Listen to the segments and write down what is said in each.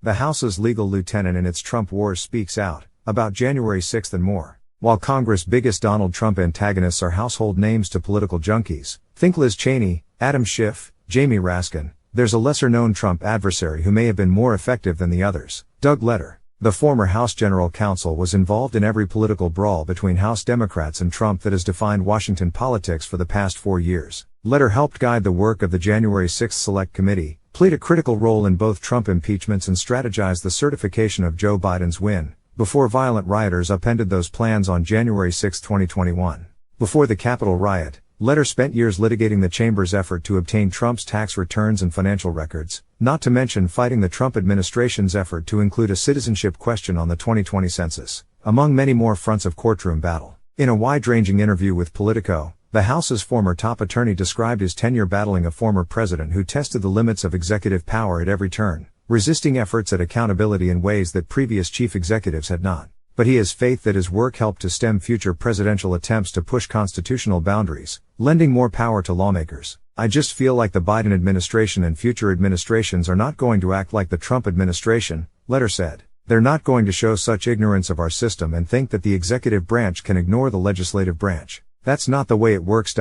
The House's legal lieutenant in its Trump wars speaks out about January 6th and more. While Congress' biggest Donald Trump antagonists are household names to political junkies, think Liz Cheney, Adam Schiff, Jamie Raskin, there's a lesser-known Trump adversary who may have been more effective than the others. Doug Letter, the former House General Counsel, was involved in every political brawl between House Democrats and Trump that has defined Washington politics for the past 4 years. Letter helped guide the work of the January 6th Select Committee, played a critical role in both Trump impeachments and strategized the certification of Joe Biden's win, before violent rioters upended those plans on January 6, 2021. Before the Capitol riot, Letter spent years litigating the chamber's effort to obtain Trump's tax returns and financial records, not to mention fighting the Trump administration's effort to include a citizenship question on the 2020 census, among many more fronts of courtroom battle. In a wide-ranging interview with Politico, the House's former top attorney described his tenure battling a former president who tested the limits of executive power at every turn, resisting efforts at accountability in ways that previous chief executives had not. But he has faith that his work helped to stem future presidential attempts to push constitutional boundaries, lending more power to lawmakers. I just feel like the Biden administration and future administrations are not going to act like the Trump administration, Letter said. They're not going to show such ignorance of our system and think that the executive branch can ignore the legislative branch. That's not the way it works.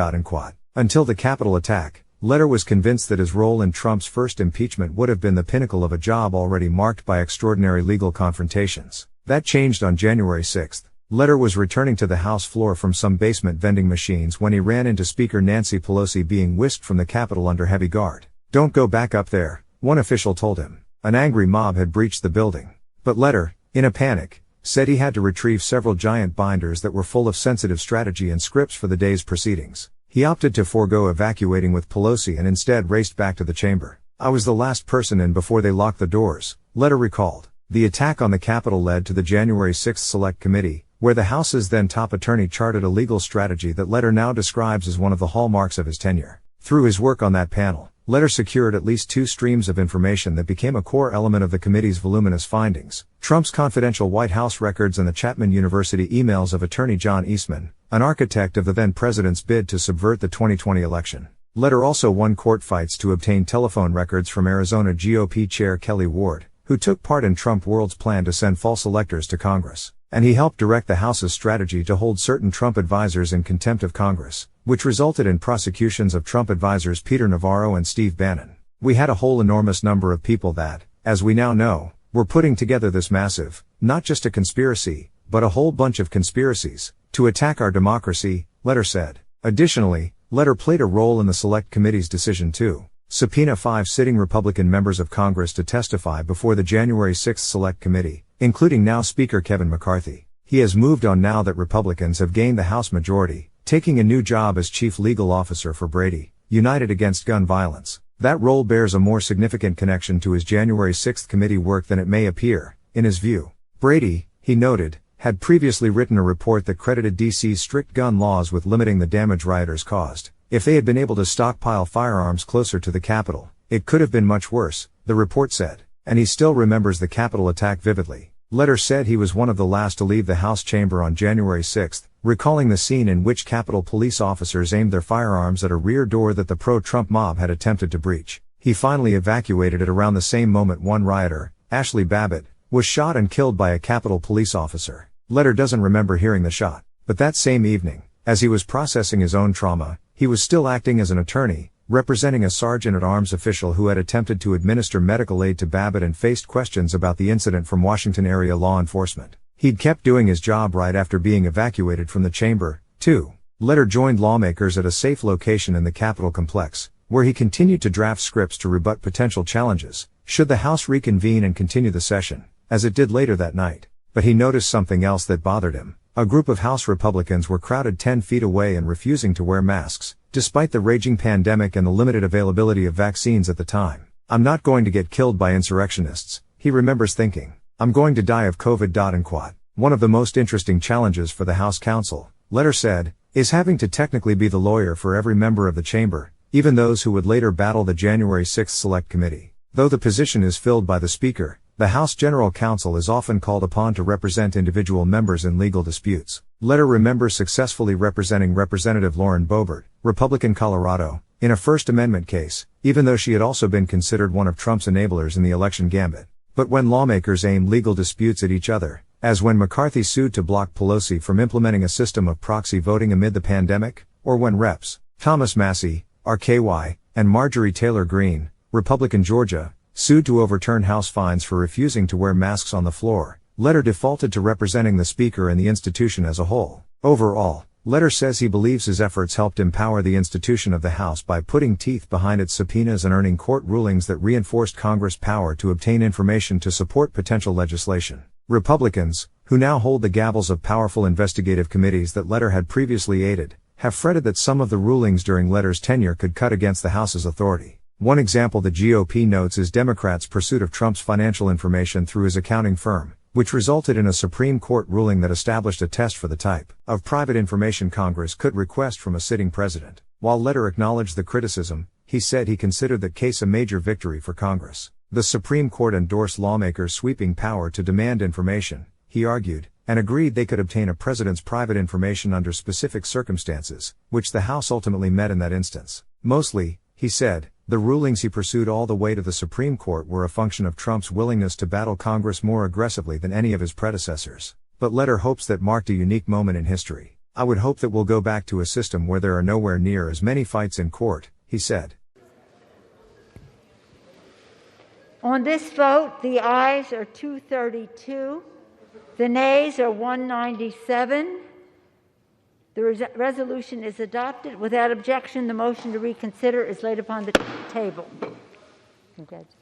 Until the Capitol attack, Letter was convinced that his role in Trump's first impeachment would have been the pinnacle of a job already marked by extraordinary legal confrontations. That changed on January 6. Letter was returning to the House floor from some basement vending machines when he ran into Speaker Nancy Pelosi being whisked from the Capitol under heavy guard. "Don't go back up there," one official told him. An angry mob had breached the building. But Letter, in a panic, said he had to retrieve several giant binders that were full of sensitive strategy and scripts for the day's proceedings. He opted to forego evacuating with Pelosi and instead raced back to the chamber. "I was the last person in before they locked the doors," Letter recalled. The attack on the Capitol led to the January 6 Select Committee, where the House's then top attorney charted a legal strategy that Letter now describes as one of the hallmarks of his tenure. Through his work on that panel, Letter secured at least 2 streams of information that became a core element of the committee's voluminous findings: Trump's confidential White House records and the Chapman University emails of attorney John Eastman, an architect of the then president's bid to subvert the 2020 election. Letter also won court fights to obtain telephone records from Arizona GOP Chair Kelly Ward, who took part in Trump World's plan to send false electors to Congress. And he helped direct the House's strategy to hold certain Trump advisors in contempt of Congress, which resulted in prosecutions of Trump advisors Peter Navarro and Steve Bannon. "We had a whole enormous number of people that, as we now know, were putting together this massive, not just a conspiracy, but a whole bunch of conspiracies, to attack our democracy," Letter said. Additionally, Letter played a role in the Select Committee's decision to subpoena 5 sitting Republican members of Congress to testify before the January 6 Select Committee, including now Speaker Kevin McCarthy. He has moved on now that Republicans have gained the House majority, taking a new job as Chief Legal Officer for Brady, United Against Gun Violence. That role bears a more significant connection to his January 6 committee work than it may appear, in his view. Brady, he noted, had previously written a report that credited DC's strict gun laws with limiting the damage rioters caused. If they had been able to stockpile firearms closer to the Capitol, it could have been much worse, the report said. And he still remembers the Capitol attack vividly. Letter said he was one of the last to leave the House chamber on January 6, recalling the scene in which Capitol police officers aimed their firearms at a rear door that the pro-Trump mob had attempted to breach. He finally evacuated at around the same moment one rioter, Ashley Babbitt, was shot and killed by a Capitol police officer. Letter doesn't remember hearing the shot. But that same evening, as he was processing his own trauma, he was still acting as an attorney, representing a sergeant-at-arms official who had attempted to administer medical aid to Babbitt and faced questions about the incident from Washington area law enforcement. He'd kept doing his job right after being evacuated from the chamber, too. Letter joined lawmakers at a safe location in the Capitol complex, where he continued to draft scripts to rebut potential challenges, should the House reconvene and continue the session, as it did later that night. But he noticed something else that bothered him. A group of House Republicans were crowded 10 feet away and refusing to wear masks, despite the raging pandemic and the limited availability of vaccines at the time. "I'm not going to get killed by insurrectionists," he remembers thinking. "I'm going to die of COVID." One of the most interesting challenges for the House counsel, Letter said, is having to technically be the lawyer for every member of the chamber, even those who would later battle the January 6 Select Committee. Though the position is filled by the Speaker, the House General Counsel is often called upon to represent individual members in legal disputes. Letter remembers successfully representing Representative Lauren Boebert, Republican Colorado, in a First Amendment case, even though she had also been considered one of Trump's enablers in the election gambit. But when lawmakers aim legal disputes at each other, as when McCarthy sued to block Pelosi from implementing a system of proxy voting amid the pandemic, or when Reps. Thomas Massie, RKY, and Marjorie Taylor Greene, Republican Georgia, sued to overturn House fines for refusing to wear masks on the floor, Letter defaulted to representing the Speaker and the institution as a whole. Overall, Letter says he believes his efforts helped empower the institution of the House by putting teeth behind its subpoenas and earning court rulings that reinforced Congress' power to obtain information to support potential legislation. Republicans, who now hold the gavels of powerful investigative committees that Letter had previously aided, have fretted that some of the rulings during Letter's tenure could cut against the House's authority. One example the GOP notes is Democrats' pursuit of Trump's financial information through his accounting firm, which resulted in a Supreme Court ruling that established a test for the type of private information Congress could request from a sitting president. While Letter acknowledged the criticism, he said he considered that case a major victory for Congress. The Supreme Court endorsed lawmakers' sweeping power to demand information, he argued, and agreed they could obtain a president's private information under specific circumstances, which the House ultimately met in that instance. Mostly, he said, the rulings he pursued all the way to the Supreme Court were a function of Trump's willingness to battle Congress more aggressively than any of his predecessors. But Letter hopes that marked a unique moment in history. I would hope that we'll go back to a system where there are nowhere near as many fights in court, he said. On this vote, the ayes are 232, the nays are 197. The resolution is adopted. Without objection, the motion to reconsider is laid upon the table. Congratulations.